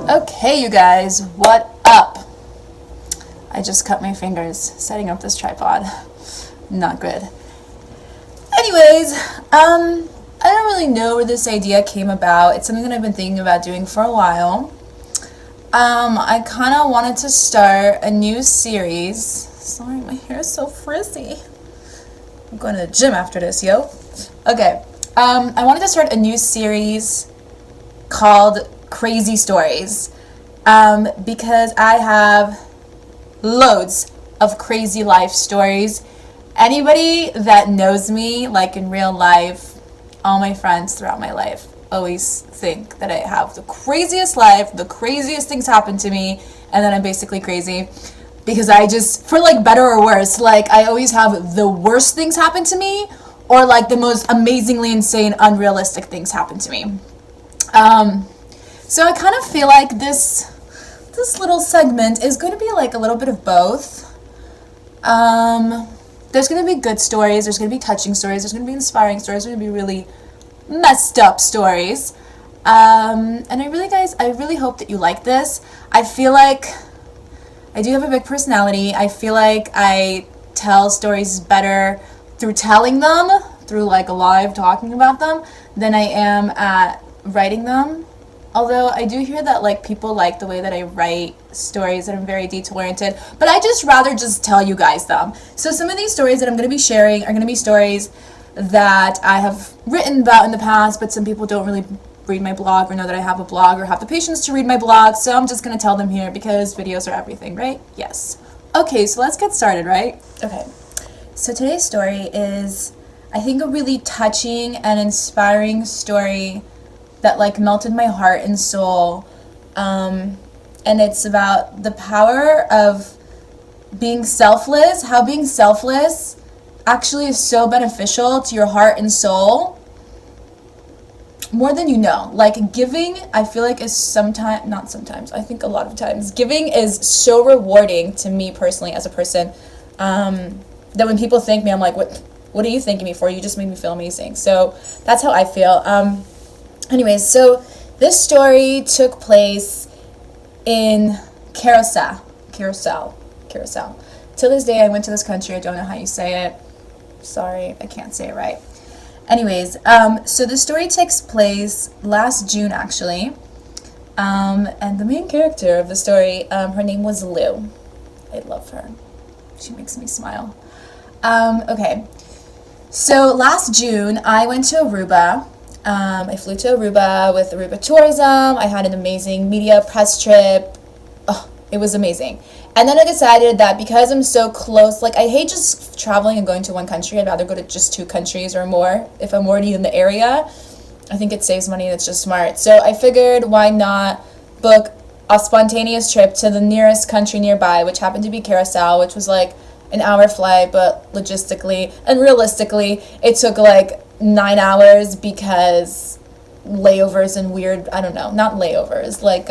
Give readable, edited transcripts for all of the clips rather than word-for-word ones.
Okay, you guys, what up? I just cut my fingers setting up this tripod. Not good. Anyways, I don't really know where this idea came about. It's something that I've been thinking about doing for a while. I kind of wanted to start a new series. Sorry, my hair is so frizzy. I'm going to the gym after this, yo. Okay, I wanted to start a new series called Crazy Stories because I have loads of crazy life stories. Anybody that knows me, like in real life, all my friends throughout my life always think that I have the craziest life, the craziest things happen to me, and then I'm basically crazy because I just, for like better or worse, like I always have the worst things happen to me or like the most amazingly insane, unrealistic things happen to me. So I kind of feel like this little segment is going to be like a little bit of both. There's going to be good stories, there's going to be touching stories, there's going to be inspiring stories, there's going to be really messed up stories. And I really hope that you like this. I feel like I do have a big personality. I feel like I tell stories better through telling them, through like live talking about them, than I am at writing them. Although I do hear that like people like the way that I write stories, that I'm very detail oriented, but I just rather just tell you guys them. So some of these stories that I'm going to be sharing are going to be stories that I have written about in the past, but some people don't really read my blog or know that I have a blog or have the patience to read my blog, so I'm just going to tell them here because videos are everything, right? Yes. Okay, so let's get started, right? Okay, so today's story is, I think, a really touching and inspiring story that like melted my heart and soul, and it's about the power of being selfless, how being selfless actually is so beneficial to your heart and soul, more than you know. Like giving, I feel like is I think a lot of times, giving is so rewarding to me personally as a person, that when people thank me, I'm like, what are you thanking me for? You just made me feel amazing. So that's how I feel. Anyways, so this story took place in Curacao. Till this day, I went to this country. I don't know how you say it. Sorry, I can't say it right. Anyways, so the story takes place last June, actually. And the main character of the story, her name was Lou. I love her. She makes me smile. Okay. So last June, I went to Aruba. I flew to Aruba with Aruba Tourism. I had an amazing media press trip. Oh, it was amazing. And then I decided that because I'm so close, like I hate just traveling and going to one country. I'd rather go to just 2 countries or more if I'm already in the area. I think it saves money and it's just smart. So I figured why not book a spontaneous trip to the nearest country nearby, which happened to be Curacao, which was like an hour flight, but logistically and realistically, it took like 9 hours because layovers and weird, I don't know, not layovers, like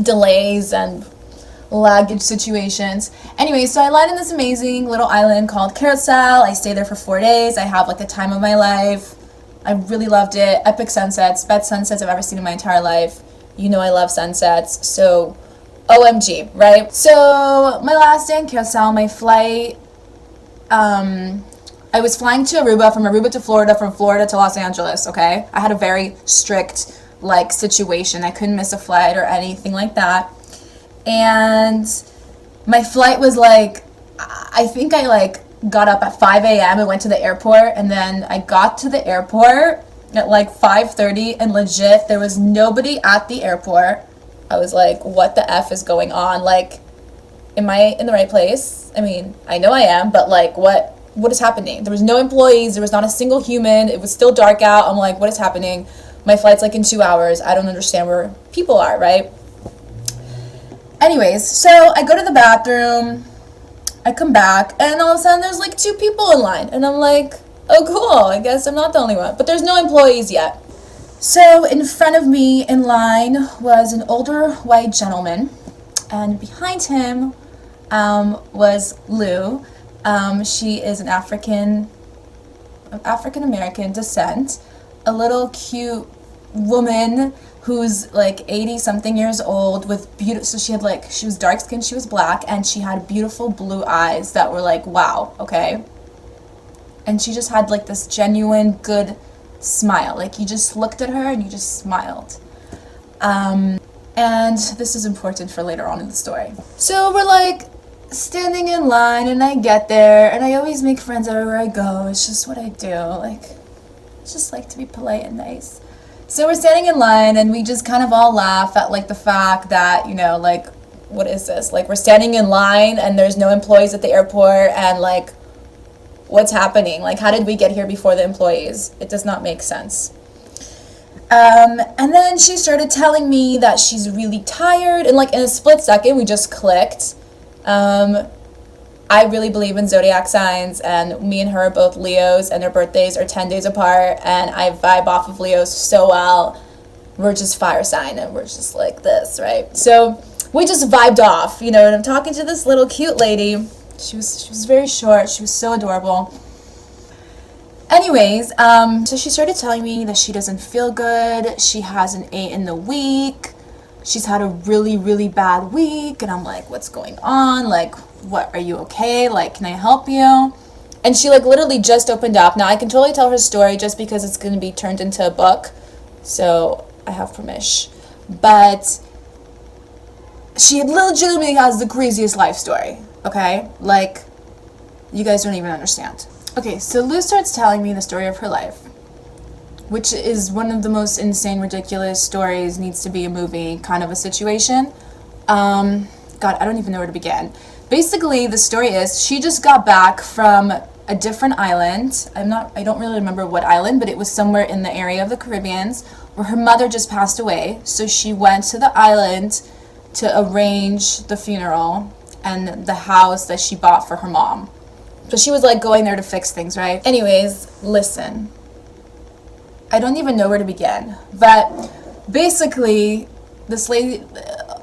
delays and luggage situations. Anyway, so I landed in this amazing little island called Curacao. I stayed there for 4 days. I have like the time of my life. I really loved it. Epic sunsets, best sunsets I've ever seen in my entire life. You know I love sunsets, so OMG, right? So my last day in Curacao, my flight, I was flying to Aruba, from Aruba to Florida, from Florida to Los Angeles, okay? I had a very strict, like, situation. I couldn't miss a flight or anything like that. And my flight was, like, I think I, like, got up at 5 a.m. and went to the airport. And then I got to the airport at, like, 5:30. And legit, there was nobody at the airport. I was like, what the F is going on? Like, am I in the right place? I mean, I know I am, but, like, what is happening? There was no employees. There was not a single human. It was still dark out. I'm like, what is happening? My flight's like in 2 hours. I don't understand where people are, right? Anyways, so I go to the bathroom. I come back, and all of a sudden there's like 2 people in line. And I'm like, oh, cool. I guess I'm not the only one. But there's no employees yet. So in front of me in line was an older white gentleman. And behind him was Lou. She is an African American descent, a little cute woman who's like 80 something years old with beautiful, so she was dark skinned, she was black, and she had beautiful blue eyes that were like, wow, okay. And she just had like this genuine good smile. Like you just looked at her and you just smiled. And this is important for later on in the story. So we're like standing in line, and I get there, and I always make friends everywhere I go. It's just what I do. Like, I just like to be polite and nice. So we're standing in line, and we just kind of all laugh at like the fact that, you know, like, what is this? Like, we're standing in line and there's no employees at the airport, and like, what's happening? Like, how did we get here before the employees? It does not make sense. And then she started telling me that she's really tired, and like in a split second we just clicked. I really believe in zodiac signs, and me and her are both Leos, and their birthdays are 10 days apart, and I vibe off of Leos so well. We're just fire sign, and we're just like this, right? So we just vibed off, you know, and I'm talking to this little cute lady. She was very short. She was so adorable. Anyways, so she started telling me that she doesn't feel good. She hasn't ate in the week. She's had a really, really bad week. And I'm like, what's going on? Like, what, are you okay? Like, can I help you? And she like literally just opened up. Now I can totally tell her story just because it's going to be turned into a book. So I have permission. But she legitimately has the craziest life story. Okay? Like, you guys don't even understand. Okay, so Lou starts telling me the story of her life, which is one of the most insane, ridiculous stories, needs to be a movie kind of a situation. God, I don't even know where to begin. Basically, the story is she just got back from a different island. I don't really remember what island, but it was somewhere in the area of the Caribbean where her mother just passed away. So she went to the island to arrange the funeral and the house that she bought for her mom. So she was like going there to fix things, right? Anyways, listen. I don't even know where to begin. But basically, this lady,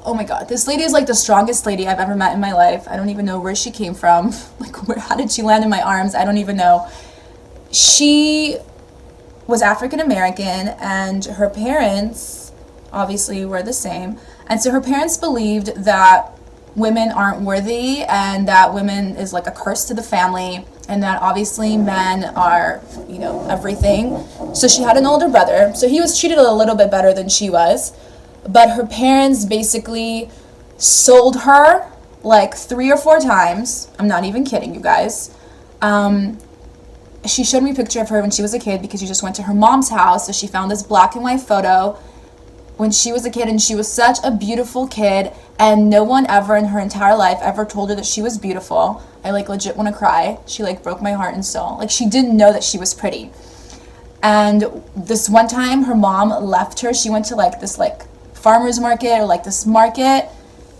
oh my god, this lady is like the strongest lady I've ever met in my life. I don't even know where she came from. Like, how did she land in my arms? I don't even know. She was African American, and her parents obviously were the same. And so her parents believed that women aren't worthy, and that women is like a curse to the family, and that obviously men are, you know, everything. So she had an older brother, so he was treated a little bit better than she was, but her parents basically sold her like 3 or 4 times. I'm not even kidding, you guys. She showed me a picture of her when she was a kid because she just went to her mom's house, so she found this black and white photo when she was a kid, and she was such a beautiful kid, and no one ever in her entire life ever told her that she was beautiful. I like legit want to cry. She like broke my heart and soul. Like, she didn't know that she was pretty. And this one time her mom left her. She went to like this like farmer's market or like this market,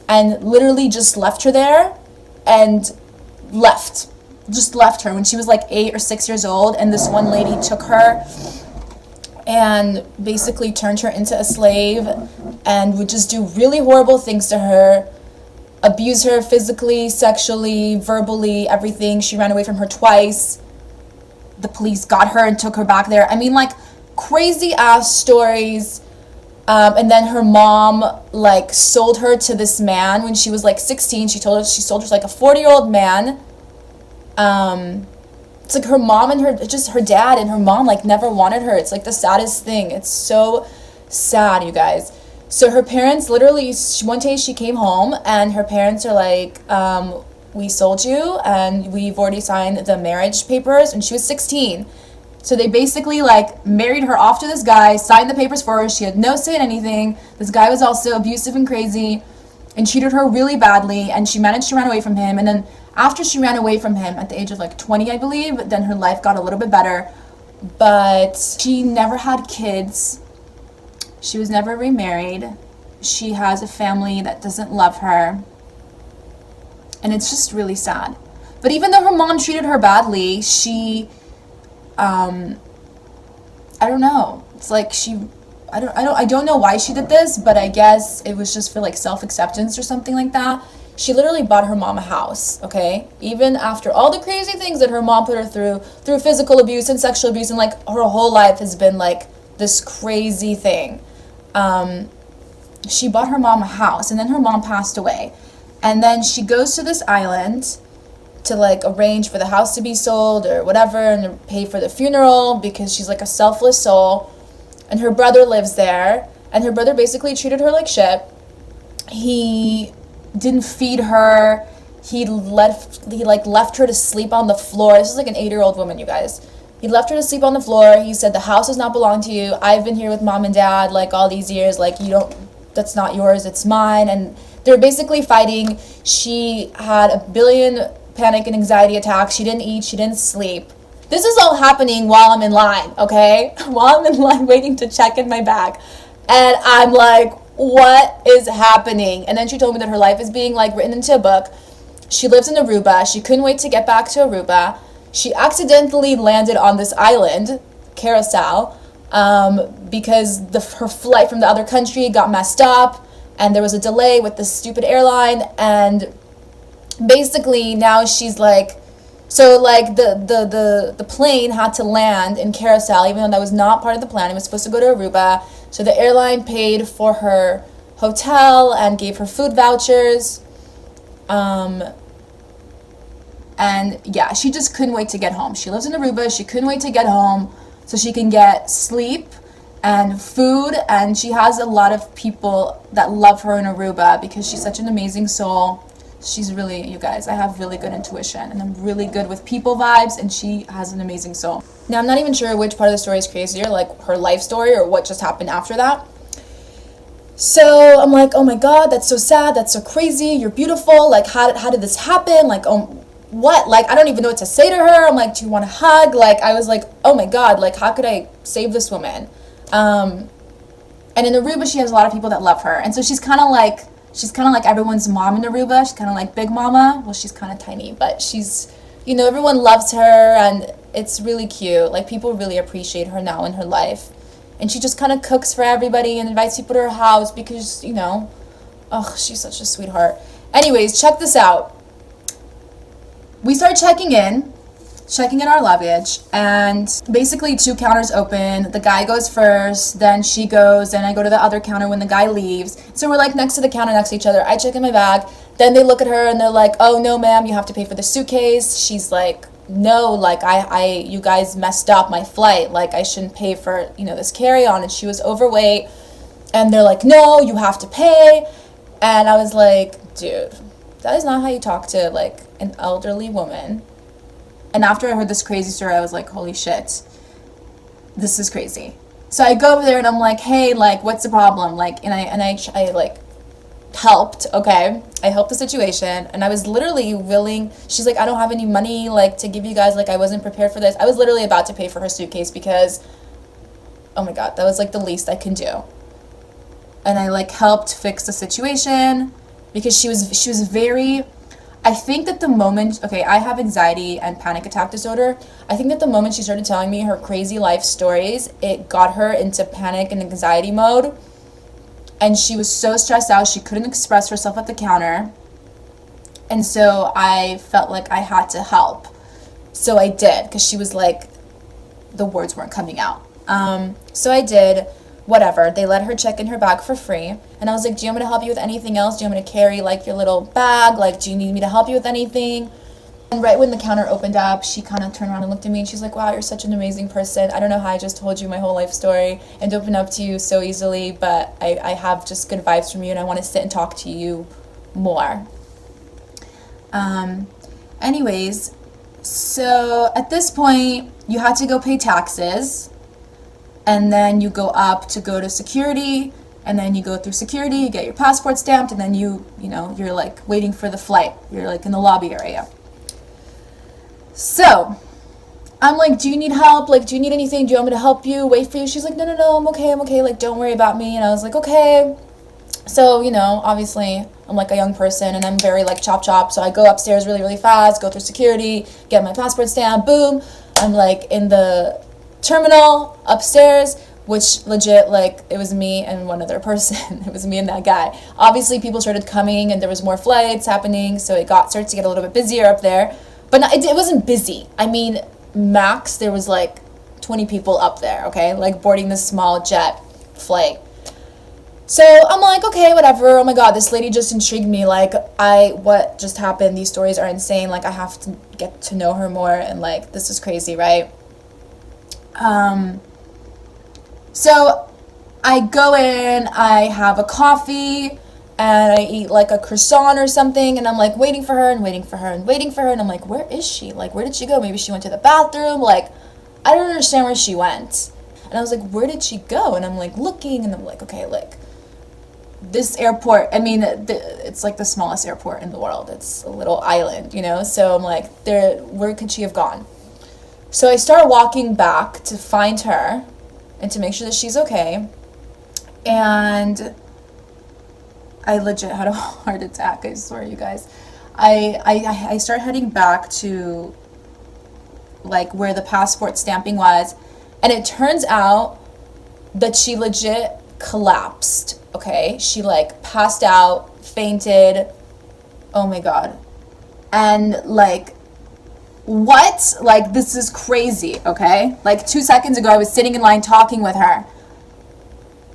and literally just left her there and just left her when she was like 8 or 6 years old. And this one lady took her and basically turned her into a slave and would just do really horrible things to her, abuse her physically, sexually, verbally, everything. She ran away from her twice. The police got her and took her back there. I mean, like, crazy ass stories. And then her mom like sold her to this man when she was like 16. She sold her to like a 40-year-old man. It's like her mom and her dad and her mom like never wanted her. It's like the saddest thing. It's so sad, you guys. So her parents literally, one day she came home and her parents are like, we sold you and we've already signed the marriage papers, and she was 16. So they basically like married her off to this guy, signed the papers for her. She had no say in anything. This guy was also abusive and crazy and treated her really badly, and she managed to run away from him. And then after she ran away from him at the age of like 20, I believe, then her life got a little bit better. But she never had kids. She was never remarried. She has a family that doesn't love her. And it's just really sad. But even though her mom treated her badly, she, I don't know. It's like I don't know why she did this, but I guess it was just for like self-acceptance or something like that. She literally bought her mom a house, okay? Even after all the crazy things that her mom put her through physical abuse and sexual abuse, and like her whole life has been like this crazy thing. She bought her mom a house, and then her mom passed away. And then she goes to this island to like arrange for the house to be sold or whatever, and pay for the funeral, because she's like a selfless soul. And her brother lives there, and her brother basically treated her like shit. He didn't feed her. He left her to sleep on the floor. This is like an 8-year-old woman, you guys. He left her to sleep on the floor. He said, the house does not belong to you. I've been here with mom and dad like all these years. Like, you don't, that's not yours, it's mine. And they're basically fighting. She had a billion panic and anxiety attacks. She didn't eat, she didn't sleep. This is all happening while I'm in line, okay? While I'm in line waiting to check in my bag. And I'm like, what is happening? And then she told me that her life is being like written into a book. She lives in Aruba. She couldn't wait to get back to Aruba. She accidentally landed on this island, Curacao, because her flight from the other country got messed up, and there was a delay with this stupid airline. And basically now she's like, so like the plane had to land in Curacao, even though that was not part of the plan. It was supposed to go to Aruba. So the airline paid for her hotel and gave her food vouchers. And yeah, she just couldn't wait to get home. She lives in Aruba. She couldn't wait to get home so she can get sleep and food. And she has a lot of people that love her in Aruba because she's such an amazing soul. She's really, you guys, I have really good intuition, and I'm really good with people vibes, and she has an amazing soul. Now, I'm not even sure which part of the story is crazier, like her life story or what just happened after that. So I'm like, oh my God, that's so sad. That's so crazy. You're beautiful. Like, how did this happen? Like, oh, what? Like, I don't even know what to say to her. I'm like, do you want a hug? Like, I was like, oh my God, like, how could I save this woman? And in Aruba, she has a lot of people that love her. And so she's kind of like everyone's mom in Aruba. She's kind of like Big Mama. Well, she's kind of tiny, but she's, you know, everyone loves her, and it's really cute. Like, people really appreciate her now in her life. And she just kind of cooks for everybody and invites people to her house because, you know, oh, she's such a sweetheart. Anyways, check this out. We start checking in our luggage, and basically 2 counters open. The guy goes first, then she goes, then I go to the other counter when the guy leaves. So we're like next to the counter, next to each other. I check in my bag. Then they look at her and they're like, oh no ma'am, you have to pay for the suitcase. She's like, no, like you guys messed up my flight. Like, I shouldn't pay for, you know, this carry-on. And she was overweight. And they're like, no, you have to pay. And I was like, dude, that is not how you talk to like an elderly woman. And after I heard this crazy story, I was like, holy shit, this is crazy. So I go over there and I'm like, hey, like, what's the problem? Like, and I like helped, okay? I helped the situation, and I was literally willing. She's like, I don't have any money, like, to give you guys, like, I wasn't prepared for this. I was literally about to pay for her suitcase because, oh my God, that was like the least I can do. And I like helped fix the situation because she was very, I think that the moment, okay, I have anxiety and panic attack disorder. I think that the moment she started telling me her crazy life stories, it got her into panic and anxiety mode. And she was so stressed out, she couldn't express herself at the counter. And so I felt like I had to help. So I did, because she was like, the words weren't coming out. So I did. Whatever. They let her check in her bag for free. And I was like, do you want me to help you with anything else? Do you want me to carry like your little bag? Like, do you need me to help you with anything? And right when the counter opened up, she kind of turned around and looked at me and she's like, wow, you're such an amazing person. I don't know how I just told you my whole life story and opened up to you so easily, but I have just good vibes from you and I want to sit and talk to you more. Anyways, so at this point, you had to go pay taxes. And then you go up to go to security, and then you go through security, you get your passport stamped, and then you're like waiting for the flight. You're like in the lobby area. So I'm like, do you need help? Like, do you need anything? Do you want me to help you? Wait for you? She's like, no, I'm okay. Like, don't worry about me. And I was like, okay. So, you know, obviously I'm like a young person and I'm very like chop. So I go upstairs really, really fast, go through security, get my passport stamp, boom. I'm like in the terminal upstairs, which legit, like, it was me and one other person. It was me and that guy. Obviously people started coming and there was more flights happening, so it started to get a little bit busier up there, but it wasn't busy. I mean, max there was like 20 people up there, okay, like boarding this small jet flight. So I'm like, okay, whatever. Oh my God, this lady just intrigued me. Like, what just happened? These stories are insane. Like, I have to get to know her more, and like, this is crazy, right? So I go in, I have a coffee, and I eat like a croissant or something, and I'm like waiting for her and waiting for her and waiting for her, and I'm like, where is she? Like, where did she go? Maybe she went to the bathroom. Like, I don't understand where she went. And I was like, where did she go? And I'm like looking, and I'm like, okay, like, this airport, I mean, it's like the smallest airport in the world. It's a little island, you know? So I'm like, where could she have gone? So I start walking back to find her and to make sure that she's okay. And I legit had a heart attack, I swear, you guys. I start heading back to like where the passport stamping was, and it turns out that she legit collapsed. Okay, she like passed out, fainted. Oh my God. And like, what? Like, this is crazy, okay? Like 2 seconds ago, I was sitting in line talking with her.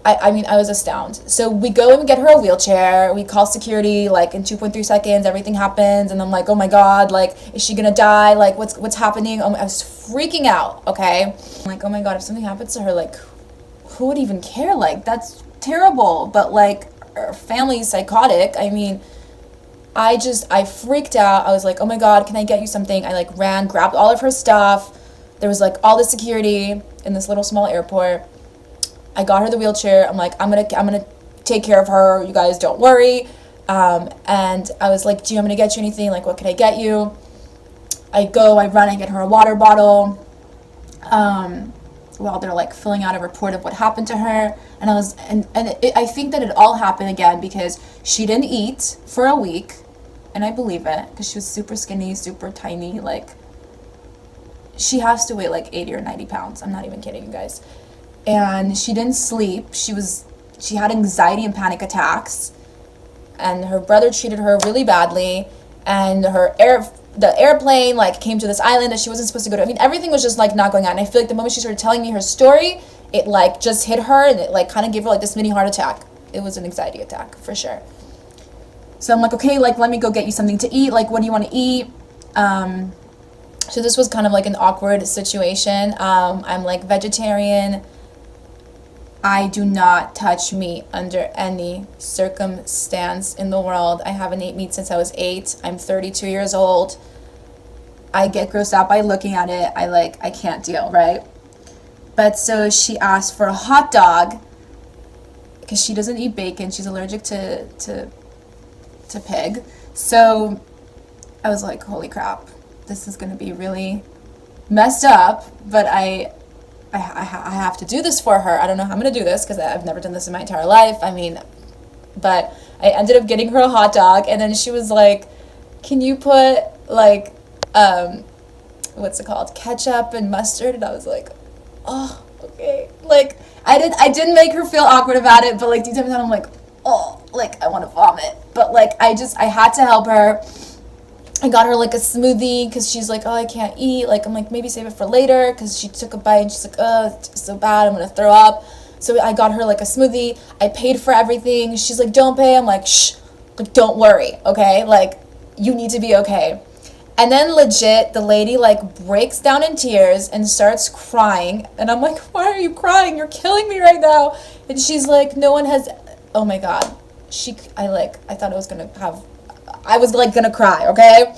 I mean, I was astounded. So we go and get her a wheelchair. We call security, like in 2.3 seconds, everything happens. And I'm like, oh my God, like, is she gonna die? Like, what's happening? I was freaking out, okay? I'm like, oh my God, if something happens to her, like, who would even care? Like, that's terrible. But like, her family's psychotic. I mean, I freaked out. I was like, oh my God, can I get you something? I like ran, grabbed all of her stuff. There was like all the security in this little small airport. I got her the wheelchair. I'm like, I'm gonna take care of her. You guys don't worry. And I was like, do you want me to get you anything? Like, what can I get you? I run, I get her a water bottle. While they're like filling out a report of what happened to her. And I think that it all happened again because she didn't eat for a week. And I believe it, because she was super skinny, super tiny. Like, she has to weigh like 80 or 90 pounds. I'm not even kidding, you guys. And she didn't sleep. She had anxiety and panic attacks. And her brother treated her really badly. And the airplane like came to this island that she wasn't supposed to go to. I mean, everything was just like not going on. And I feel like the moment she started telling me her story, it like just hit her, and it like kind of gave her like this mini heart attack. It was an anxiety attack for sure. So I'm like, okay, like, let me go get you something to eat. Like, what do you want to eat? So this was kind of like an awkward situation. I'm like vegetarian. I do not touch meat under any circumstance in the world. I haven't ate meat since I was 8. I'm 32 years old. I get grossed out by looking at it. I can't deal, right? But so she asked for a hot dog because she doesn't eat bacon. She's allergic to pig. So I was like, holy crap, this is going to be really messed up, but I have to do this for her. I don't know how I'm going to do this because I've never done this in my entire life. I mean, but I ended up getting her a hot dog, and then she was like, can you put like, what's it called? Ketchup and mustard? And I was like, oh, okay. Like, I didn't make her feel awkward about it, but like deep down I'm like, oh, like I want to vomit. But like, I had to help her. I got her like a smoothie because she's like, oh, I can't eat. Like, I'm like, maybe save it for later, because she took a bite and she's like, oh, it's so bad, I'm going to throw up. So I got her like a smoothie. I paid for everything. She's like, don't pay. I'm like, shh, like, don't worry, okay? Like, you need to be okay. And then legit, the lady like breaks down in tears and starts crying. And I'm like, why are you crying? You're killing me right now. And she's like, no one has, oh my God. I thought I was going to have, I was like gonna cry, okay?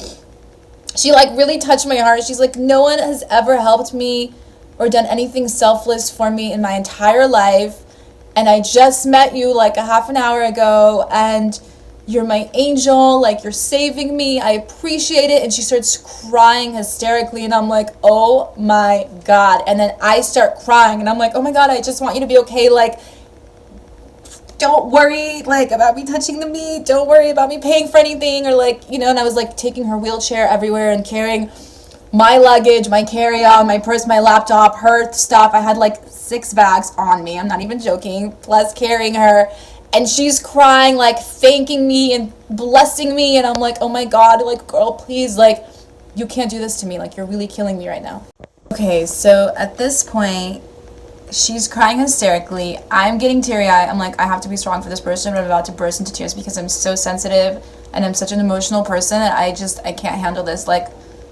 She like really touched my heart. She's like, no one has ever helped me or done anything selfless for me in my entire life. And I just met you like a half an hour ago, and you're my angel. Like, you're saving me. I appreciate it. And she starts crying hysterically, and I'm like, oh my God. And then I start crying, and I'm like, oh my God, I just want you to be okay. Like, don't worry, like, about me touching the meat. Don't worry about me paying for anything, or like, you know. And I was like taking her wheelchair everywhere and carrying my luggage, my carry-on, my purse, my laptop, her stuff. I had like 6 bags on me. I'm not even joking. Plus carrying her, and she's crying, like thanking me and blessing me. And I'm like, oh my God, like, girl, please, like, you can't do this to me. Like, you're really killing me right now. Okay, so at this point, she's crying hysterically. I'm getting teary-eyed. I'm like, I have to be strong for this person, but I'm about to burst into tears because I'm so sensitive and I'm such an emotional person, and I can't handle this. Like,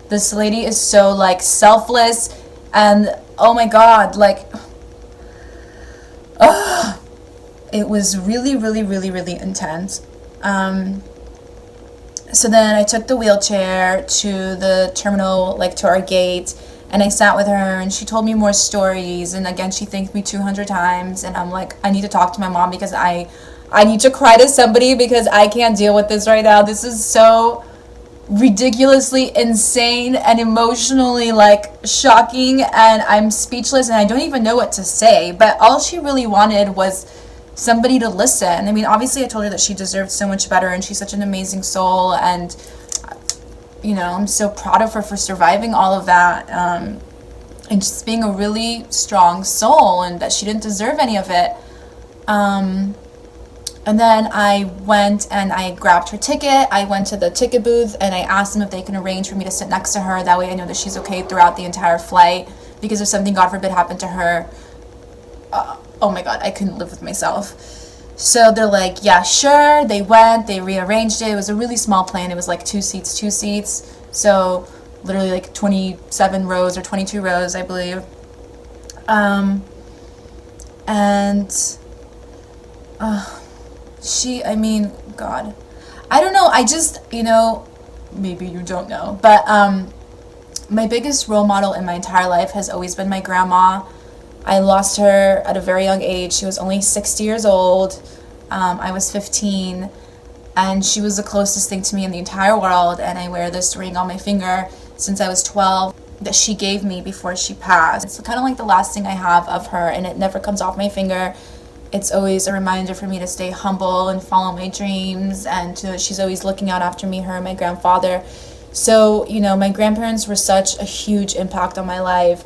this lady is so, like, selfless, and oh my god, like, ugh. It was really, really, really, really intense. So then I took the wheelchair to the terminal, like to our gate, and I sat with her, and she told me more stories, and again, she thanked me 200 times, and I'm like, I need to talk to my mom because I need to cry to somebody because I can't deal with this right now. This is so ridiculously insane and emotionally, like, shocking, and I'm speechless, and I don't even know what to say, but all she really wanted was somebody to listen. I mean, obviously I told her that she deserved so much better, and she's such an amazing soul, and you know, I'm so proud of her for surviving all of that, and just being a really strong soul, and that she didn't deserve any of it. And then I went and I grabbed her ticket. I went to the ticket booth and I asked them if they can arrange for me to sit next to her. That way I know that she's okay throughout the entire flight, because if something, God forbid, happened to her, oh my god, I couldn't live with myself. So they're like, yeah, sure. They went, they rearranged it. It was a really small plane. It was like two seats. So literally like 27 rows or 22 rows, I believe. I mean, God. I don't know. I just, you know, maybe you don't know, but my biggest role model in my entire life has always been my grandma. I lost her at a very young age. She was only 60 years old. I was 15, and she was the closest thing to me in the entire world, and I wear this ring on my finger since I was 12 that she gave me before she passed. It's kind of like the last thing I have of her, and it never comes off my finger. It's always a reminder for me to stay humble and follow my dreams, and she's always looking out after me, her and my grandfather. So, you know, my grandparents were such a huge impact on my life,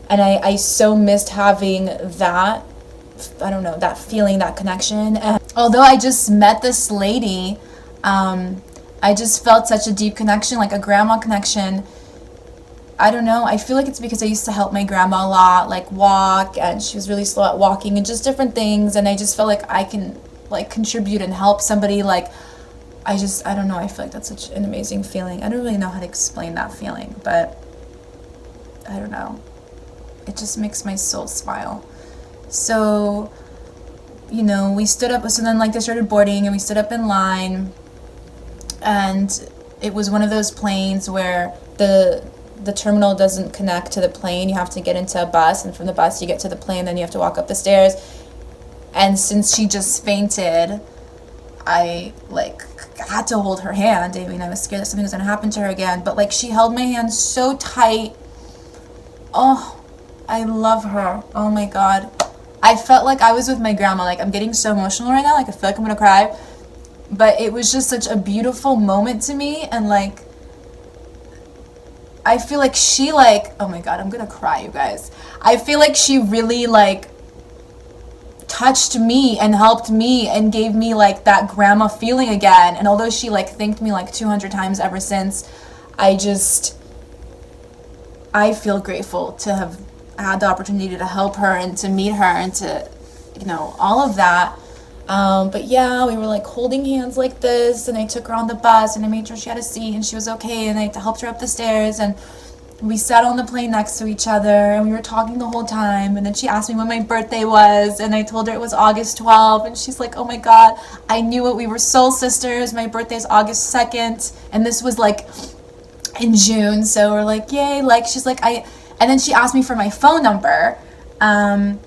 and I so missed having that, I don't know, that feeling, that connection. And although I just met this lady, I just felt such a deep connection, like a grandma connection. I don't know, I feel like it's because I used to help my grandma a lot, like walk, and she was really slow at walking and just different things, and I just felt like I can, like, contribute and help somebody. Like, I don't know, I feel like that's such an amazing feeling. I don't really know how to explain that feeling, but I don't know. It just makes my soul smile. So, you know, we stood up, so then, like, they started boarding, and we stood up in line, and it was one of those planes where the terminal doesn't connect to the plane. You have to get into a bus, and from the bus you get to the plane, then you have to walk up the stairs. And since she just fainted, I, like, had to hold her hand. I mean, I was scared that something was gonna happen to her again, but, like, she held my hand so tight. Oh, I love her. Oh my god. I felt like I was with my grandma. Like, I'm getting so emotional right now, like I feel like I'm gonna cry. But it was just such a beautiful moment to me, and, like, I feel like she, like, oh my god, I'm gonna cry, you guys. I feel like she really, like, touched me and helped me and gave me, like, that grandma feeling again. And although she, like, thanked me like 200 times ever since, I feel grateful to have had the opportunity to help her and to meet her and to, you know, all of that. But yeah, we were, like, holding hands like this, and I took her on the bus, and I made sure she had a seat and she was okay, and I helped her up the stairs, and we sat on the plane next to each other, and we were talking the whole time. And then she asked me when my birthday was, and I told her it was August 12th, and she's like, oh my god, I knew it, we were soul sisters. My birthday is August 2nd, and this was, like, in June, so we're like, yay. Like, she's like, and then she asked me for my phone number, and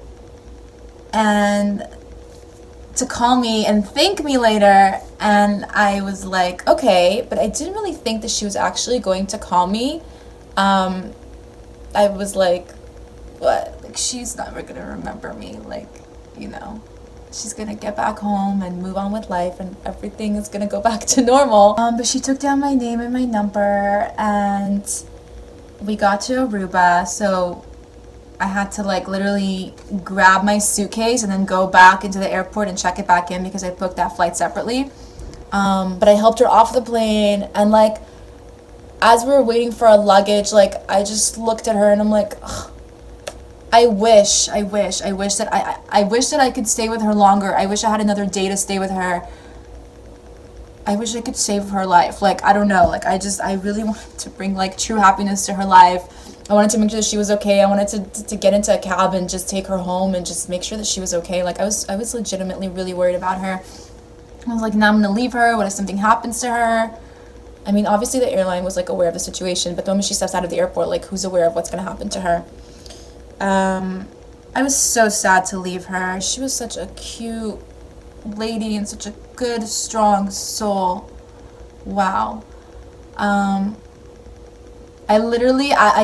to call me and thank me later. And I was like, okay, but I didn't really think that she was actually going to call me. I was like, what? Like, she's never gonna remember me. Like, you know, she's gonna get back home and move on with life, and everything is gonna go back to normal. But she took down my name and my number, and we got to Aruba, so I had to, like, literally grab my suitcase and then go back into the airport and check it back in because I booked that flight separately. But I helped her off the plane, and, like, as we were waiting for our luggage, like, I just looked at her and I'm like, ugh, I wish that I wish that I could stay with her longer. I wish I had another day to stay with her. I wish I could save her life. Like, I don't know. Like, I really wanted to bring, like, true happiness to her life. I wanted to make sure that she was okay. I wanted to get into a cab and just take her home and just make sure that she was okay. Like, I was legitimately really worried about her. I was like, now I'm gonna leave her. What if something happens to her? I mean, obviously the airline was, like, aware of the situation, but the moment she steps out of the airport, like, who's aware of what's gonna happen to her? I was so sad to leave her. She was such a cute lady and such a good, strong soul. Wow. I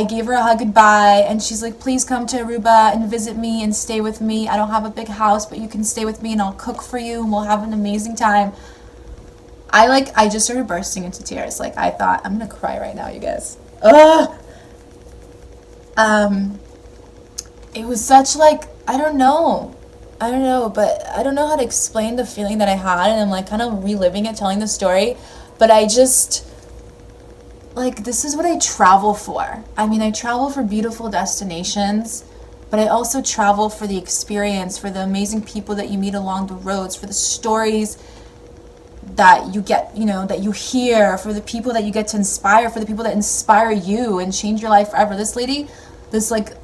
gave her a hug goodbye, and she's like, please come to Aruba and visit me and stay with me. I don't have a big house, but you can stay with me and I'll cook for you and we'll have an amazing time. I just started bursting into tears. Like, I thought, I'm gonna cry right now, you guys. Ugh! It was such, like, I don't know, but I don't know how to explain the feeling that I had, and I'm, like, kind of reliving it, telling the story, but I just, like, this is what I travel for. I mean, I travel for beautiful destinations, but I also travel for the experience, for the amazing people that you meet along the roads, for the stories that you get, that you hear, for the people that you get to inspire, for the people that inspire you and change your life forever. This lady,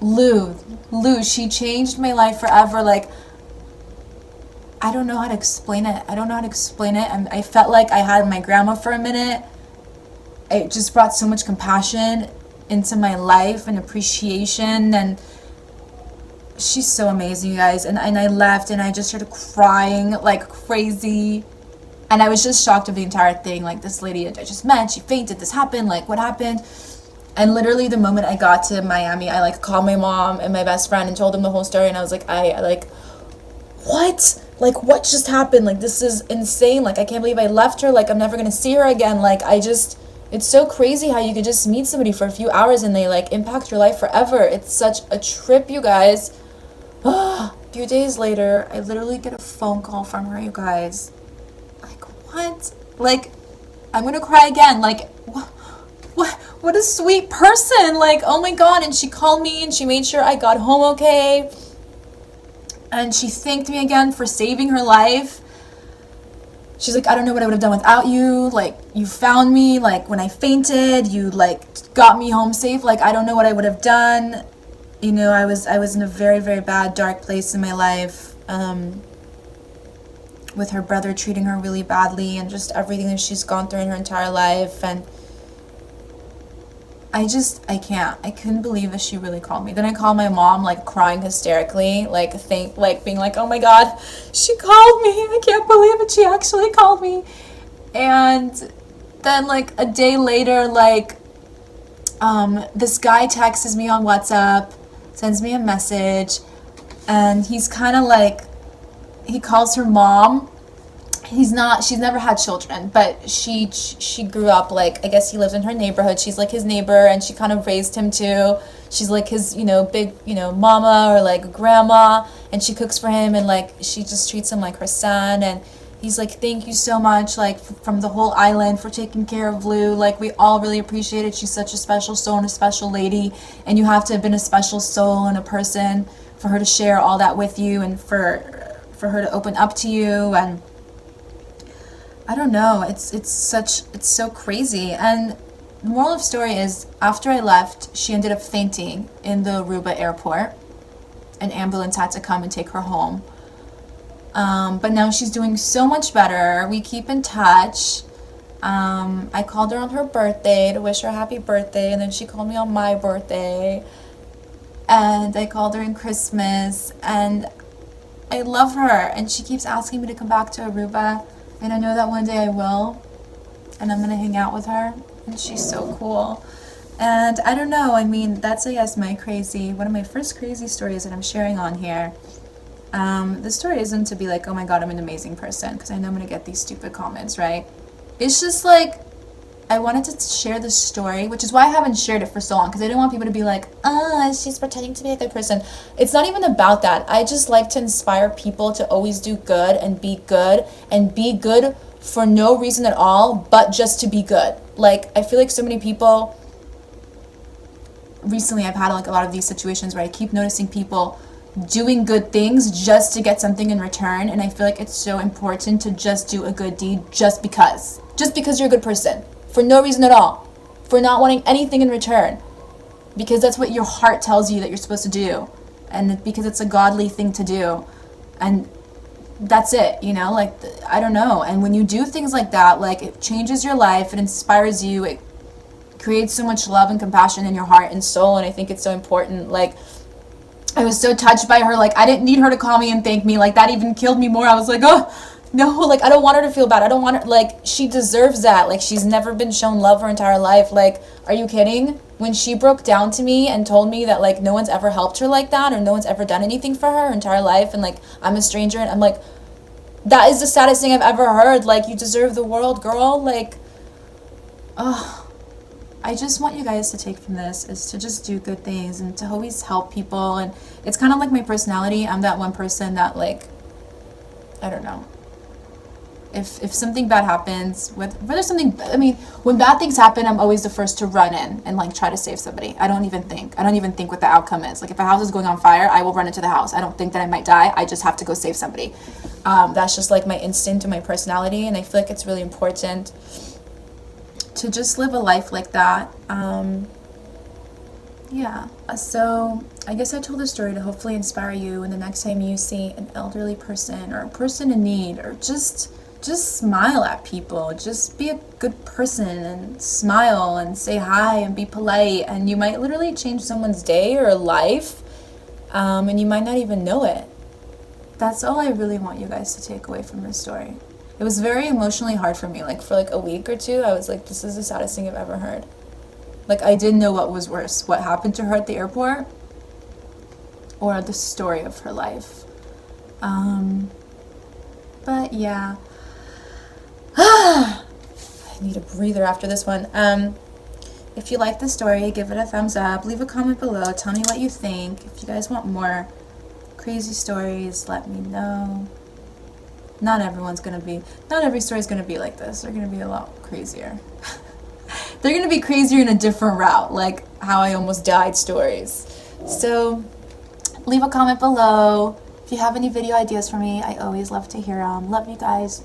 Lou, she changed my life forever. Like, I don't know how to explain it. And I felt like I had my grandma for a minute. It just brought so much compassion into my life and appreciation, and she's so amazing, you guys. And I left and I just started crying like crazy. And I was just shocked of the entire thing. Like, this lady I just met, she fainted, this happened, like, what happened? And literally the moment I got to Miami, I, like, called my mom and my best friend and told them the whole story. And I was like, what? Like, what just happened? Like, this is insane. Like, I can't believe I left her. Like, I'm never going to see her again. Like, it's so crazy how you could just meet somebody for a few hours and they, like, impact your life forever. It's such a trip, you guys. A few days later, I literally get a phone call from her, you guys. Like, what? Like, I'm going to cry again. Like, what a sweet person. Like, oh my God. And she called me and she made sure I got home okay. And she thanked me again for saving her life. She's like, I don't know what I would have done without you. Like, you found me. Like, when I fainted, you, like, got me home safe. Like, I don't know what I would have done. I was in a very, very bad, dark place in my life. With her brother treating her really badly and just everything that she's gone through in her entire life. And I couldn't believe that she really called me. Then I called my mom, like, crying hysterically, being like, oh my God, she called me. I can't believe it. She actually called me. And then, like, a day later, like, this guy texts me on WhatsApp, sends me a message, and he's kind of like, he calls her mom. She's never had children, but she grew up, like, I guess he lives in her neighborhood. She's like his neighbor, and she kind of raised him too. She's like his, big, mama or like grandma, and she cooks for him, and like she just treats him like her son. And he's like, thank you so much, like, from the whole island for taking care of Lou. Like, we all really appreciate it. She's such a special soul and a special lady, and you have to have been a special soul and a person for her to share all that with you, and for her to open up to you. And I don't know, it's so crazy. And the moral of the story is, after I left, she ended up fainting in the Aruba airport. An ambulance had to come and take her home. But now she's doing so much better. We keep in touch. I called her on her birthday to wish her happy birthday, and then she called me on my birthday. And I called her in Christmas, and I love her. And she keeps asking me to come back to Aruba. And I know that one day I will, and I'm going to hang out with her, and she's so cool. And I don't know, I mean, that's, I guess, one of my first crazy stories that I'm sharing on here. The story isn't to be like, oh my God, I'm an amazing person, because I know I'm going to get these stupid comments, right? It's just like, I wanted to share this story, which is why I haven't shared it for so long, because I didn't want people to be like, she's pretending to be a good person. It's not even about that. I just like to inspire people to always do good and be good for no reason at all, but just to be good. Like, I feel like so many people, recently I've had like a lot of these situations where I keep noticing people doing good things just to get something in return, and I feel like it's so important to just do a good deed just because you're a good person, for no reason at all, for not wanting anything in return, because that's what your heart tells you that you're supposed to do, and because it's a godly thing to do, and that's it, you know, like, I don't know. And when you do things like that, like, it changes your life, it inspires you, it creates so much love and compassion in your heart and soul, and I think it's so important. Like, I was so touched by her. Like, I didn't need her to call me and thank me. Like, that even killed me more. I was like, oh, no, like, I don't want her to feel bad. I don't want her, like, she deserves that. Like, she's never been shown love her entire life. Like, are you kidding? When she broke down to me and told me that, like, no one's ever helped her like that, or no one's ever done anything for her entire life, and, like, I'm a stranger, and I'm like, that is the saddest thing I've ever heard. Like, you deserve the world, girl. Like, oh, I just want you guys to take from this is to just do good things and to always help people. And it's kind of like my personality. I'm that one person that, like, I don't know. If something bad happens, whether something, I mean, when bad things happen, I'm always the first to run in and, like, try to save somebody. I don't even think what the outcome is. Like, if a house is going on fire, I will run into the house. I don't think that I might die. I just have to go save somebody. That's just, like, my instinct and my personality, and I feel like it's really important to just live a life like that. Yeah, so I guess I told this story to hopefully inspire you, and the next time you see an elderly person or a person in need, or just smile at people, just be a good person and smile and say hi and be polite, and you might literally change someone's day or life, and you might not even know it. That's all I really want you guys to take away from this story. It was very emotionally hard for me. Like, for like a week or two, I was like, this is the saddest thing I've ever heard. Like, I didn't know what was worse, what happened to her at the airport, or the story of her life. But yeah. I need a breather after this one. If you like the story, give it a thumbs up. Leave a comment below. Tell me what you think. If you guys want more crazy stories, let me know. Not every story is going to be like this. They're going to be a lot crazier. They're going to be crazier in a different route, like how I almost died stories. So leave a comment below. If you have any video ideas for me, I always love to hear them. Love you guys.